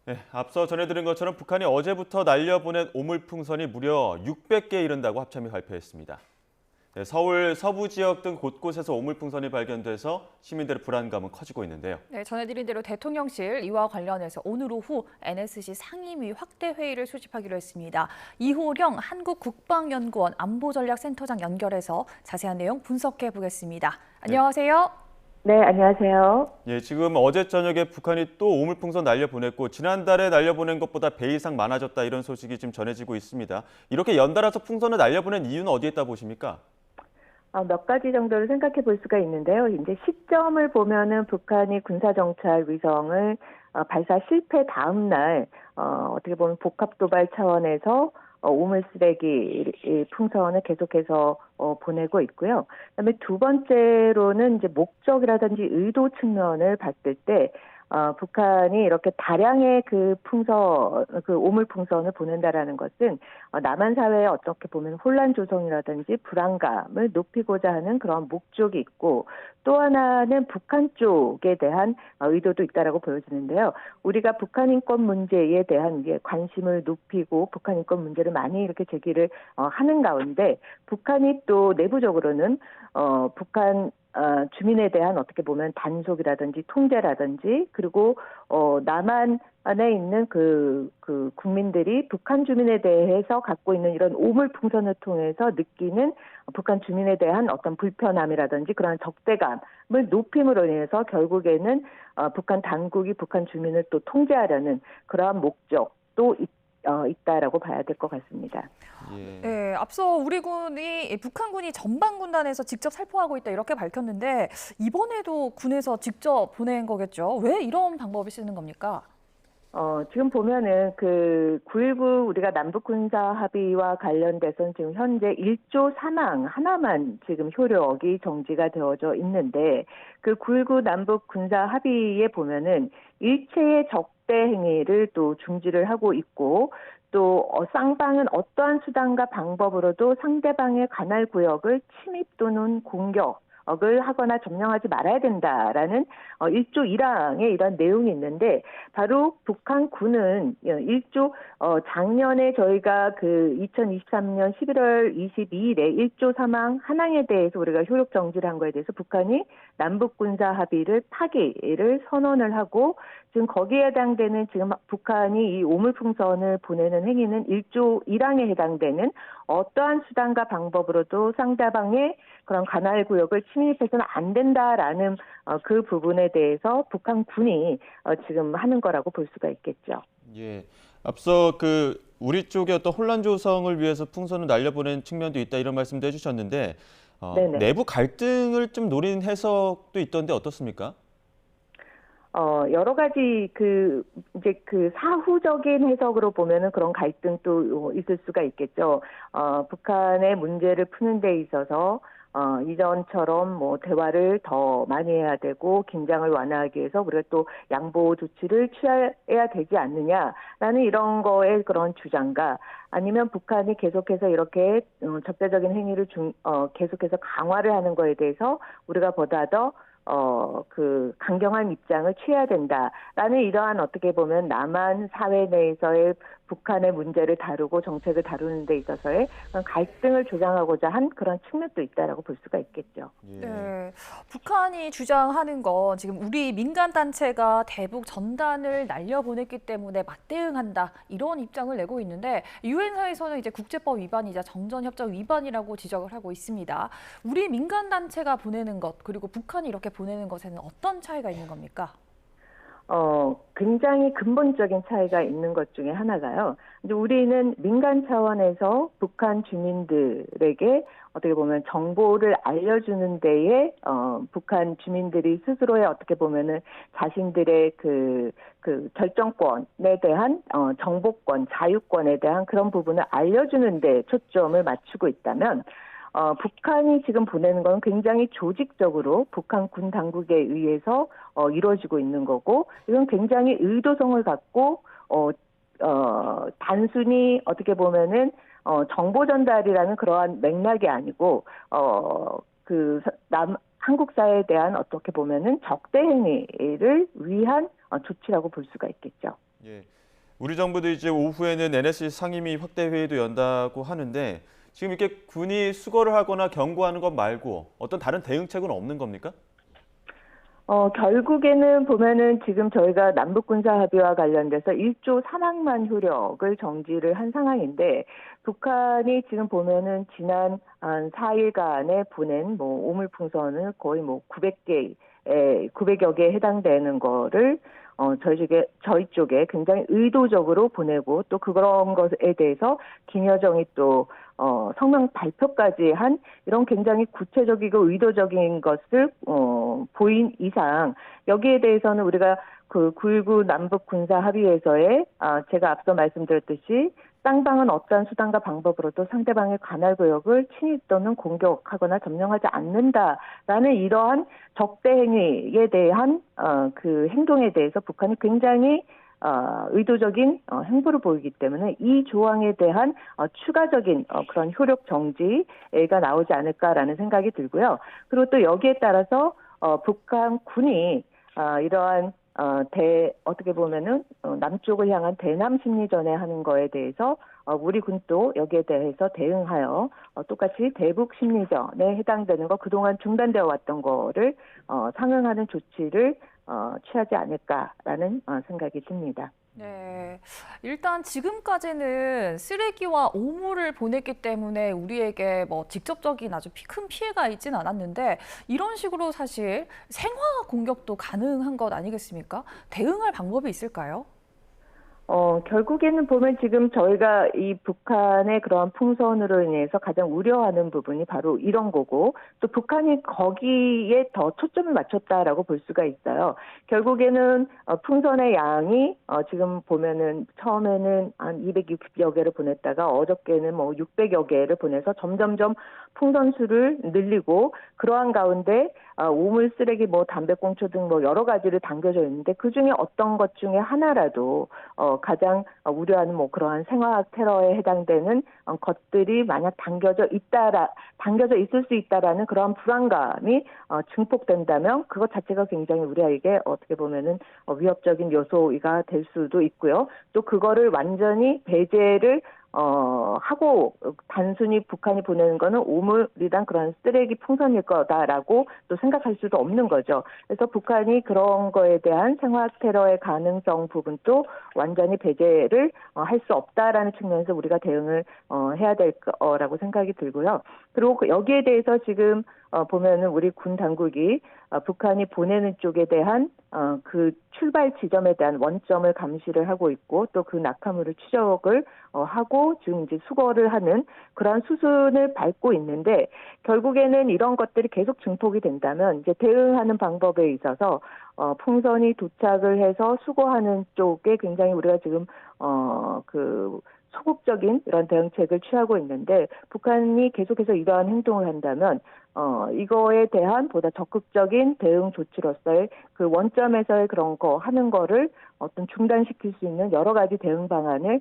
네, 앞서 전해드린 것처럼 북한이 어제부터 날려보낸 오물풍선이 무려 600개에 이른다고 합참이 발표했습니다. 네, 서울 서부 지역 등 곳곳에서 오물풍선이 발견돼서 시민들의 불안감은 커지고 있는데요. 네, 전해드린 대로 대통령실 이와 관련해서 오늘 오후 NSC 상임위 확대 회의를 소집하기로 했습니다. 이호령 한국국방연구원 안보전략센터장 연결해서 자세한 내용 분석해 보겠습니다. 안녕하세요. 네, 안녕하세요. 예, 지금 어제 저녁에 북한이 또 오물풍선 날려보냈고 지난달에 날려보낸 것보다 배 이상 많아졌다 이런 소식이 지금 전해지고 있습니다. 이렇게 연달아서 풍선을 날려보낸 이유는 어디에 있다 보십니까? 몇 가지 정도를 생각해 볼 수가 있는데요. 이제 시점을 보면은 북한이 군사정찰 위성을 발사 실패 다음 날 어떻게 보면 복합 도발 차원에서 오물 쓰레기 풍선을 계속해서 보내고 있고요. 그다음에 두 번째로는 이제 목적이라든지 의도 측면을 봤을 때 북한이 이렇게 다량의 그 오물 풍선을 보낸다라는 것은 남한 사회에 어떻게 보면 혼란 조성이라든지 불안감을 높이고자 하는 그런 목적이 있고, 또 하나는 북한 쪽에 대한 의도도 있다라고 보여지는데요. 우리가 북한 인권 문제에 대한 이제 관심을 높이고 북한 인권 문제를 많이 이렇게 제기를 하는 가운데, 북한이 또 내부적으로는 북한 주민에 대한 어떻게 보면 단속이라든지 통제라든지, 그리고 남한 안에 있는 그 국민들이 북한 주민에 대해서 갖고 있는 이런 오물풍선을 통해서 느끼는 북한 주민에 대한 어떤 불편함이라든지 그런 적대감을 높임으로 인해서 결국에는 북한 당국이 북한 주민을 또 통제하려는 그러한 목적도 있다라고 봐야 될 것 같습니다. 예. 네, 앞서 우리 군이 북한군이 전방 군단에서 직접 살포하고 있다 이렇게 밝혔는데 이번에도 군에서 직접 보낸 거겠죠? 왜 이런 방법을 쓰는 겁니까? 지금 보면은 그 9.19 우리가 남북군사 합의와 관련돼서는 지금 현재 1조 사망 하나만 지금 효력이 정지가 되어져 있는데, 그 9.19 남북군사 합의에 보면은 일체의 적대 행위를 또 중지를 하고 있고, 또 쌍방은 어떠한 수단과 방법으로도 상대방의 관할 구역을 침입 또는 공격 을 하거나 점령하지 말아야 된다라는 1조 1항에 이런 내용이 있는데, 바로 북한군은 1조 작년에 저희가 그 2023년 11월 22일에 1조 3항 한항에 대해서 우리가 효력 정지를 한 거에 대해서 북한이 남북군사 합의를 파기를 선언을 하고, 지금 거기에 해당되는 지금 북한이 이 오물풍선을 보내는 행위는 1조 1항에 해당되는 어떠한 수단과 방법으로도 상대방의 그런 관할 구역을 침입해서는 안 된다라는 그 부분에 대해서 북한군이 지금 하는 거라고 볼 수가 있겠죠. 예. 앞서 우리 쪽의 어떤 혼란 조성을 위해서 풍선을 날려보낸 측면도 있다 이런 말씀도 해주셨는데 네네. 내부 갈등을 좀 노린 해석도 있던데 어떻습니까? 여러 가지 이제 사후적인 해석으로 보면은 그런 갈등도 있을 수가 있겠죠. 북한의 문제를 푸는 데 있어서 이전처럼 뭐 대화를 더 많이 해야 되고 긴장을 완화하기 위해서 우리가 또 양보 조치를 취해야 되지 않느냐라는 이런 거에 그런 주장과, 아니면 북한이 계속해서 이렇게 적대적인 행위를 계속해서 강화를 하는 거에 대해서 우리가 보다 더 강경한 입장을 취해야 된다라는 이러한 어떻게 보면 남한 사회 내에서의 북한의 문제를 다루고 정책을 다루는 데 있어서의 그런 갈등을 조장하고자 한 그런 측면도 있다라고 볼 수가 있겠죠. 예. 네, 북한이 주장하는 건 지금 우리 민간 단체가 대북 전단을 날려보냈기 때문에 맞대응한다 이런 입장을 내고 있는데, 유엔사에서는 이제 국제법 위반이자 정전협정 위반이라고 지적을 하고 있습니다. 우리 민간 단체가 보내는 것 그리고 북한이 이렇게 보내는 것에는 어떤 차이가 있는 겁니까? 굉장히 근본적인 차이가 있는 것 중에 하나가요. 이제 우리는 민간 차원에서 북한 주민들에게 어떻게 보면 정보를 알려주는 데에 북한 주민들이 스스로의 어떻게 보면은 자신들의 그 결정권에 대한 정보권, 자유권에 대한 그런 부분을 알려주는 데 초점을 맞추고 있다면, 북한이 지금 보내는 건 굉장히 조직적으로 북한 군 당국에 의해서 이루어지고 있는 거고, 이건 굉장히 의도성을 갖고 단순히 어떻게 보면은 정보 전달이라는 그러한 맥락이 아니고 한국 사회에 대한 어떻게 보면은 적대 행위를 위한 조치라고 볼 수가 있겠죠. 예. 우리 정부도 이제 오후에는 NSC 상임위 확대 회의도 연다고 하는데 지금 이렇게 군이 수거를 하거나 경고하는 것 말고 어떤 다른 대응책은 없는 겁니까? 결국에는 보면은 지금 저희가 남북군사 합의와 관련돼서 1조 3억만 효력을 정지를 한 상황인데 북한이 지금 보면은 지난 한 4일간에 보낸 뭐 오물풍선은 거의 뭐 900여 개에 해당되는 거를 저희 쪽에 굉장히 의도적으로 보내고 또 그런 것에 대해서 김여정이 또 성명 발표까지 한 이런 굉장히 구체적이고 의도적인 것을 보인 이상 여기에 대해서는 우리가 그 9.19 남북 군사 합의에서의 제가 앞서 말씀드렸듯이 쌍방은 어떠한 수단과 방법으로도 상대방의 관할 구역을 침입 또는 공격하거나 점령하지 않는다라는 이러한 적대 행위에 대한 그 행동에 대해서 북한이 굉장히 의도적인 행보를 보이기 때문에 이 조항에 대한 추가적인 그런 효력 정지가 나오지 않을까라는 생각이 들고요. 그리고 또 여기에 따라서 북한군이 이러한 어떻게 보면은 남쪽을 향한 대남 심리전에 하는 거에 대해서 우리 군도 여기에 대해서 대응하여 똑같이 대북 심리전에 해당되는 거 그동안 중단되어 왔던 거를 상응하는 조치를 취하지 않을까라는 생각이 듭니다. 네, 일단 지금까지는 쓰레기와 오물을 보냈기 때문에 우리에게 뭐 직접적인 아주 큰 피해가 있지는 않았는데 이런 식으로 사실 생화 공격도 가능한 것 아니겠습니까? 대응할 방법이 있을까요? 결국에는 보면 지금 저희가 이 북한의 그러한 풍선으로 인해서 가장 우려하는 부분이 바로 이런 거고 또 북한이 거기에 더 초점을 맞췄다라고 볼 수가 있어요. 결국에는 풍선의 양이 지금 보면은 처음에는 한 260여 개를 보냈다가 어저께는 뭐 600여 개를 보내서 점점점 풍선 수를 늘리고 그러한 가운데 오물 쓰레기 뭐 담배꽁초 등 뭐 여러 가지를 담겨져 있는데 그중에 어떤 것 중에 하나라도 가장 우려하는 뭐 그러한 생화학 테러에 해당되는 것들이 만약 담겨져 있을 수 있다라는 그러한 불안감이 증폭된다면 그것 자체가 굉장히 우리에게 어떻게 보면은 위협적인 요소가 될 수도 있고요. 또 그거를 완전히 배제를 하고 단순히 북한이 보내는 거는 오물이란 그런 쓰레기 풍선일 거다라고 또 생각할 수도 없는 거죠. 그래서 북한이 그런 거에 대한 생화학 테러의 가능성 부분도 완전히 배제를 할 수 없다라는 측면에서 우리가 대응을 해야 될 거라고 생각이 들고요. 그리고 여기에 대해서 지금 보면은 우리 군 당국이 북한이 보내는 쪽에 대한 그 출발 지점에 대한 원점을 감시를 하고 있고 또 그 낙하물을 추적을 하고 지금 이제 수거를 하는 그러한 수순을 밟고 있는데 결국에는 이런 것들이 계속 증폭이 된다면 이제 대응하는 방법에 있어서 풍선이 도착을 해서 수거하는 쪽에 굉장히 우리가 지금 그 소극적인 이런 대응책을 취하고 있는데 북한이 계속해서 이러한 행동을 한다면 이거에 대한 보다 적극적인 대응 조치로서의 그 원점에서의 그런 거 하는 거를 어떤 중단시킬 수 있는 여러 가지 대응 방안을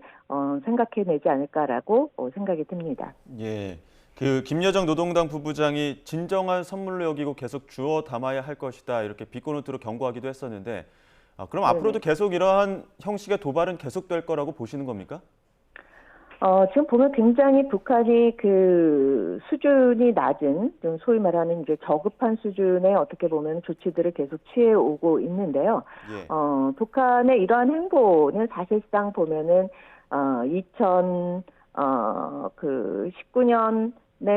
생각해내지 않을까라고 생각이 듭니다. 예. 그 김여정 노동당 부부장이 진정한 선물로 여기고 계속 주워 담아야 할 것이다 이렇게 비꼬노트로 경고하기도 했었는데 그럼 앞으로도 계속 이러한 형식의 도발은 계속될 거라고 보시는 겁니까? 지금 보면 굉장히 북한이 그 수준이 낮은, 좀 소위 말하는 이제 저급한 수준의 어떻게 보면 조치들을 계속 취해 오고 있는데요. 예. 북한의 이러한 행보는 사실상 보면은, 19년의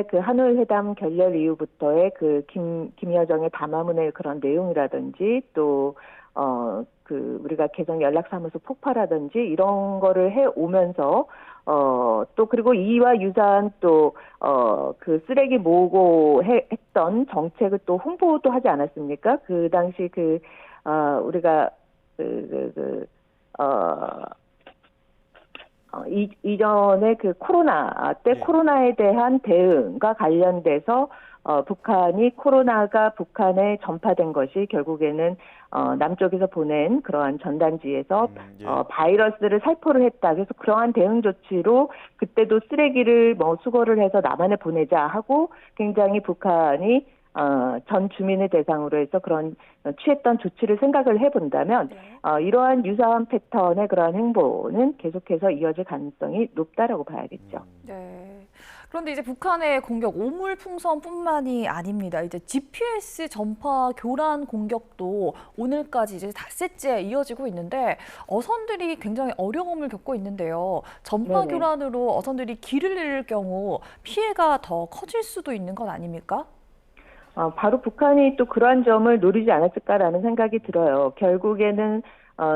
그 하노이 회담 결렬 이후부터의 그 김여정의 담화문의 그런 내용이라든지 또, 우리가 개성 연락사무소 폭파라든지 이런 거를 해 오면서, 또 그리고 이와 유사한 또, 그 쓰레기 모으고 했던 정책을 또 홍보도 하지 않았습니까? 그 당시 우리가 이전에 그 코로나 때 코로나에 대한 대응과 관련돼서 북한이 코로나가 북한에 전파된 것이 결국에는 남쪽에서 보낸 그러한 전단지에서 바이러스를 살포를 했다. 그래서 그러한 대응 조치로 그때도 쓰레기를 뭐 수거를 해서 남한에 보내자 하고 굉장히 북한이 전 주민을 대상으로 해서 그런 취했던 조치를 생각을 해본다면 네. 이러한 유사한 패턴의 그러한 행보는 계속해서 이어질 가능성이 높다라고 봐야겠죠. 네. 그런데 이제 북한의 공격 오물풍선뿐만이 아닙니다. 이제 GPS 전파 교란 공격도 오늘까지 이제 닷새째 이어지고 있는데 어선들이 굉장히 어려움을 겪고 있는데요. 전파 네네. 교란으로 어선들이 길을 잃을 경우 피해가 더 커질 수도 있는 건 아닙니까? 바로 북한이 또 그러한 점을 노리지 않았을까라는 생각이 들어요. 결국에는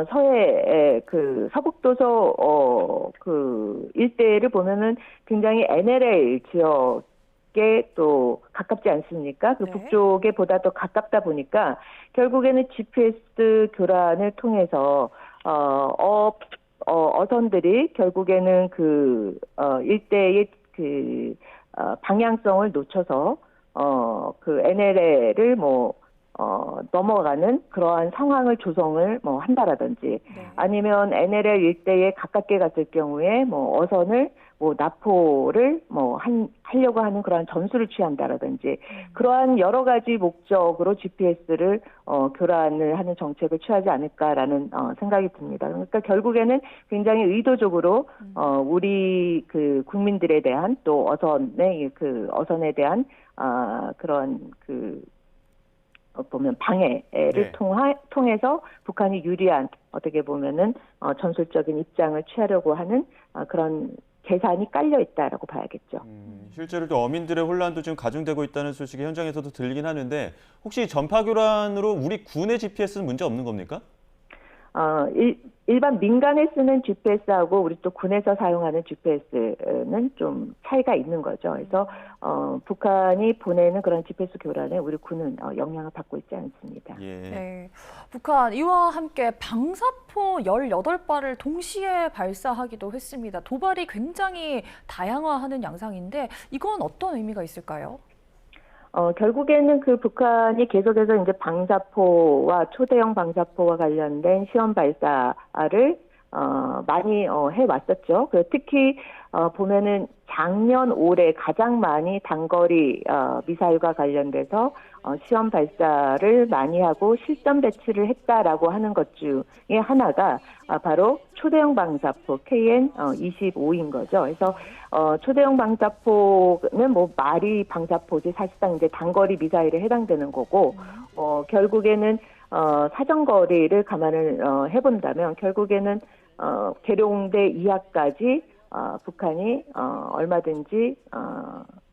서해 그 서북도서 그 일대를 보면은 굉장히 NLL 지역에 또 가깝지 않습니까? 그 네. 북쪽에 보다 더 가깝다 보니까 결국에는 GPS 교란을 통해서 어선들이 결국에는 그 일대의 그 방향성을 놓쳐서 그 NLL을 넘어가는 그러한 상황을 조성을 한다라든지 네. 아니면 NLL 일대에 가깝게 갔을 경우에 어선을 납포를 하려고 하는 그러한 전술을 취한다라든지 그러한 여러 가지 목적으로 GPS를 교란을 하는 정책을 취하지 않을까라는 생각이 듭니다. 그러니까 결국에는 굉장히 의도적으로 우리 그 국민들에 대한 또 어선에 대한 그런 보면 방해를 네. 통해서 북한이 유리한 어떻게 보면은 전술적인 입장을 취하려고 하는 그런 계산이 깔려 있다라고 봐야겠죠. 실제로 또 어민들의 혼란도 지금 가중되고 있다는 소식이 현장에서도 들리긴 하는데 혹시 전파 교란으로 우리 군의 GPS는 문제 없는 겁니까? 일반 민간에 쓰는 GPS하고 우리 또 군에서 사용하는 GPS는 좀 차이가 있는 거죠. 그래서 북한이 보내는 그런 GPS 교란에 우리 군은 영향을 받고 있지 않습니다. 예. 네. 북한 이와 함께 방사포 18발을 동시에 발사하기도 했습니다. 도발이 굉장히 다양화하는 양상인데 이건 어떤 의미가 있을까요? 결국에는 그 북한이 계속해서 이제 방사포와 초대형 방사포와 관련된 시험 발사를 많이 해왔었죠. 특히 보면은 작년 올해 가장 많이 단거리 미사일과 관련돼서 시험 발사를 많이 하고 실전 배치를 했다라고 하는 것 중에 하나가 바로 초대형 방사포 KN-25인 거죠. 그래서 초대형 방사포는 말이 방사포지 사실상 이제 단거리 미사일에 해당되는 거고 결국에는 사정거리를 감안을 해본다면 결국에는 계룡대 이하까지 북한이 얼마든지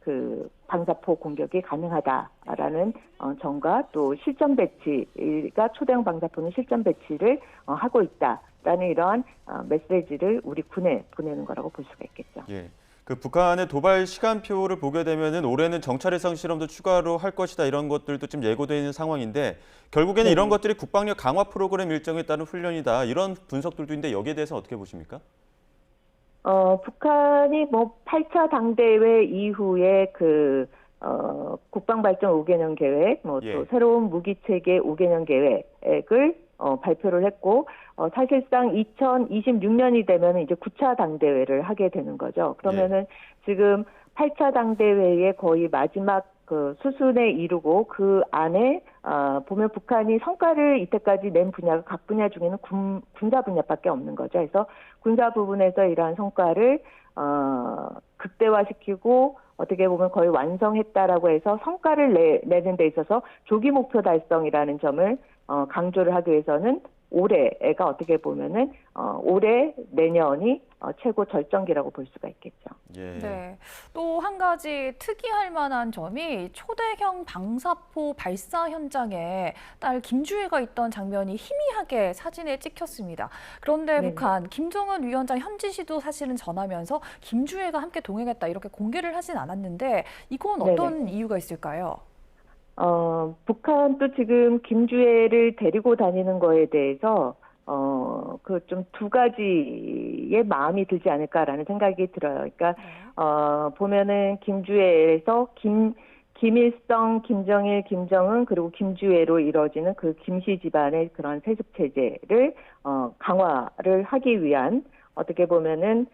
그 방사포 공격이 가능하다라는 점과 또 실전 배치가 초대형 방사포는 실전 배치를 하고 있다라는 이러한 메시지를 우리 군에 보내는 거라고 볼 수가 있겠죠. 예. 그 북한의 도발 시간표를 보게 되면은 올해는 정찰위성 실험도 추가로 할 것이다 이런 것들도 지금 예고되어 있는 상황인데 결국에는 이런 것들이 국방력 강화 프로그램 일정에 따른 훈련이다 이런 분석들도 있는데 여기에 대해서 어떻게 보십니까? 북한이 8차 당대회 이후에 국방발전 5개년 계획, 또 새로운 무기체계 5개년 계획을 발표를 했고, 사실상 2026년이 되면 이제 9차 당대회를 하게 되는 거죠. 그러면은 지금 8차 당대회의 거의 마지막 그 수순에 이르고 그 안에 보면 북한이 성과를 이때까지 낸 분야가 각 분야 중에는 군사 분야밖에 없는 거죠. 그래서 군사 부분에서 이러한 성과를 극대화시키고 어떻게 보면 거의 완성했다라고 해서 성과를 내는 데 있어서 조기 목표 달성이라는 점을 강조를 하기 위해서는 올해가 어떻게 보면은 올해 내년이 최고 절정기라고 볼 수가 있겠죠. 예. 네. 또 한 가지 특이할 만한 점이 초대형 방사포 발사 현장에 딸 김주혜가 있던 장면이 희미하게 사진에 찍혔습니다. 그런데 네. 북한 김정은 위원장 현지시도 사실은 전하면서 김주혜가 함께 동행했다 이렇게 공개를 하진 않았는데 이건 어떤 이유가 있을까요? 북한도 지금 김주혜를 데리고 다니는 거에 대해서 그 좀 두 가지의 마음이 들지 않을까라는 생각이 들어요. 그러니까 보면은 김주혜에서 김일성, 김정일, 김정은 그리고 김주혜로 이루어지는 그 김씨 집안의 그런 세습 체제를 강화를 하기 위한 어떻게 보면은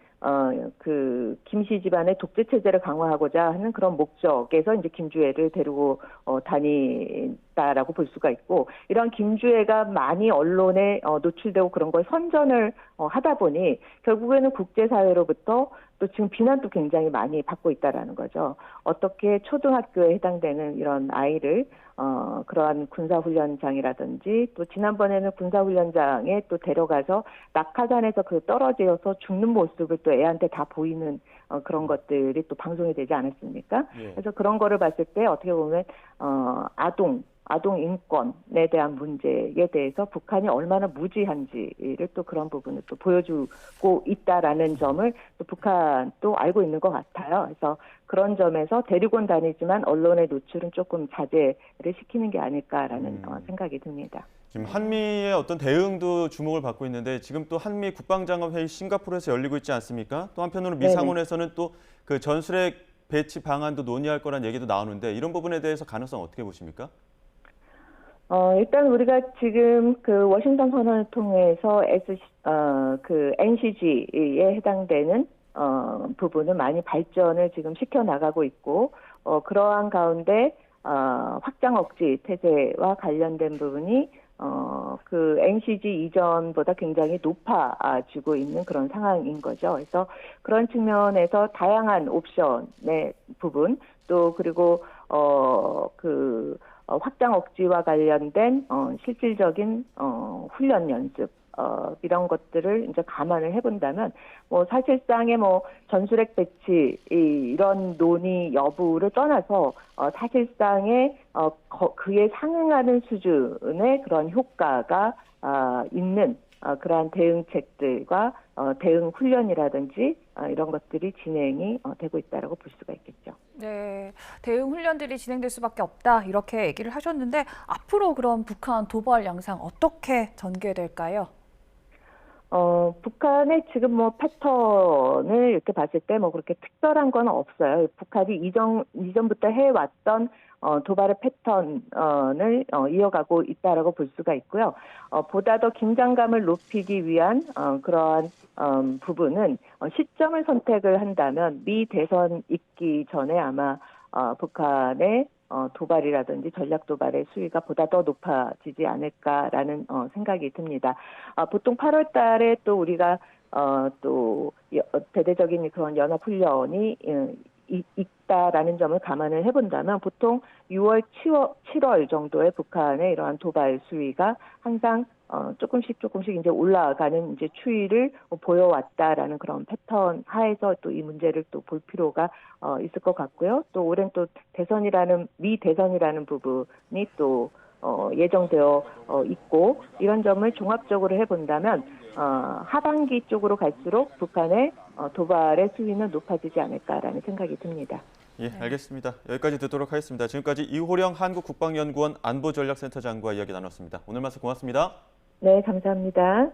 그 김씨 집안의 독재 체제를 강화하고자 하는 그런 목적에서 이제 김주애를 데리고 다니다라고 볼 수가 있고, 이런 김주애가 많이 언론에 노출되고 그런 걸 선전을 하다 보니 결국에는 국제사회로부터 또 지금 비난도 굉장히 많이 받고 있다라는 거죠. 어떻게 초등학교에 해당되는 이런 아이를 그러한 군사훈련장이라든지, 또 지난번에는 군사훈련장에 또 데려가서 낙하산에서 그 떨어져서 죽는 모습을 또 애한테 다 보이는 그런 것들이 또 방송이 되지 않았습니까? 예. 그래서 그런 거를 봤을 때 어떻게 보면 아동 인권에 대한 문제에 대해서 북한이 얼마나 무지한지를 또 그런 부분을 또 보여주고 있다라는 점을 또 북한도 알고 있는 것 같아요. 그래서 그런 점에서 데리고는 다니지만 언론의 노출은 조금 자제를 시키는 게 아닐까라는 생각이 듭니다. 지금 한미의 어떤 대응도 주목을 받고 있는데 지금 또 한미 국방장관 회의 싱가포르에서 열리고 있지 않습니까? 또 한편으로 미 네네. 상원에서는 또 그 전술핵 배치 방안도 논의할 거란 얘기도 나오는데 이런 부분에 대해서 가능성 어떻게 보십니까? 일단 우리가 지금 그 워싱턴 선언을 통해서 그 NCG에 해당되는 부분을 많이 발전을 지금 시켜 나가고 있고, 그러한 가운데 확장 억지 태세와 관련된 부분이 그 NCG 이전보다 굉장히 높아지고 있는 그런 상황인 거죠. 그래서 그런 측면에서 다양한 옵션의 부분, 또 그리고 그 확장 억지와 관련된 실질적인 훈련 연습 이런 것들을 이제 감안을 해본다면, 뭐 사실상의 뭐 전술핵 배치 이런 논의 여부를 떠나서 사실상의 그에 상응하는 수준의 그런 효과가 있는 그러한 대응책들과 대응 훈련이라든지 이런 것들이 진행이 되고 있다라고 볼 수가 있겠죠. 네, 대응 훈련들이 진행될 수밖에 없다 이렇게 얘기를 하셨는데 앞으로 그럼 북한 도발 양상 어떻게 전개될까요? 북한의 지금 뭐 패턴을 이렇게 봤을 때 뭐 그렇게 특별한 건 없어요. 북한이 이전부터 해왔던 도발의 패턴을 이어가고 있다라고 볼 수가 있고요. 보다 더 긴장감을 높이기 위한 그러한 부분은 시점을 선택을 한다면 미 대선 있기 전에 아마 북한의 도발이라든지 전략 도발의 수위가 보다 더 높아지지 않을까라는 생각이 듭니다. 보통 8월 달에 또 우리가 또 대대적인 그런 연합훈련이 있다라는 점을 감안을 해본다면 보통 6월, 7월 정도의 북한의 이러한 도발 수위가 항상 조금씩 이제 올라가는 이제 추이를 보여왔다라는 그런 패턴 하에서 또 이 문제를 또 볼 필요가 있을 것 같고요. 또 올해는 또 미 대선이라는 부분이 또 예정되어 있고, 이런 점을 종합적으로 해본다면 하반기 쪽으로 갈수록 북한의 도발의 수위는 높아지지 않을까라는 생각이 듭니다. 예, 알겠습니다. 여기까지 듣도록 하겠습니다. 지금까지 이호령 한국국방연구원 안보전략센터장과 이야기 나눴습니다. 오늘 말씀 고맙습니다. 네, 감사합니다.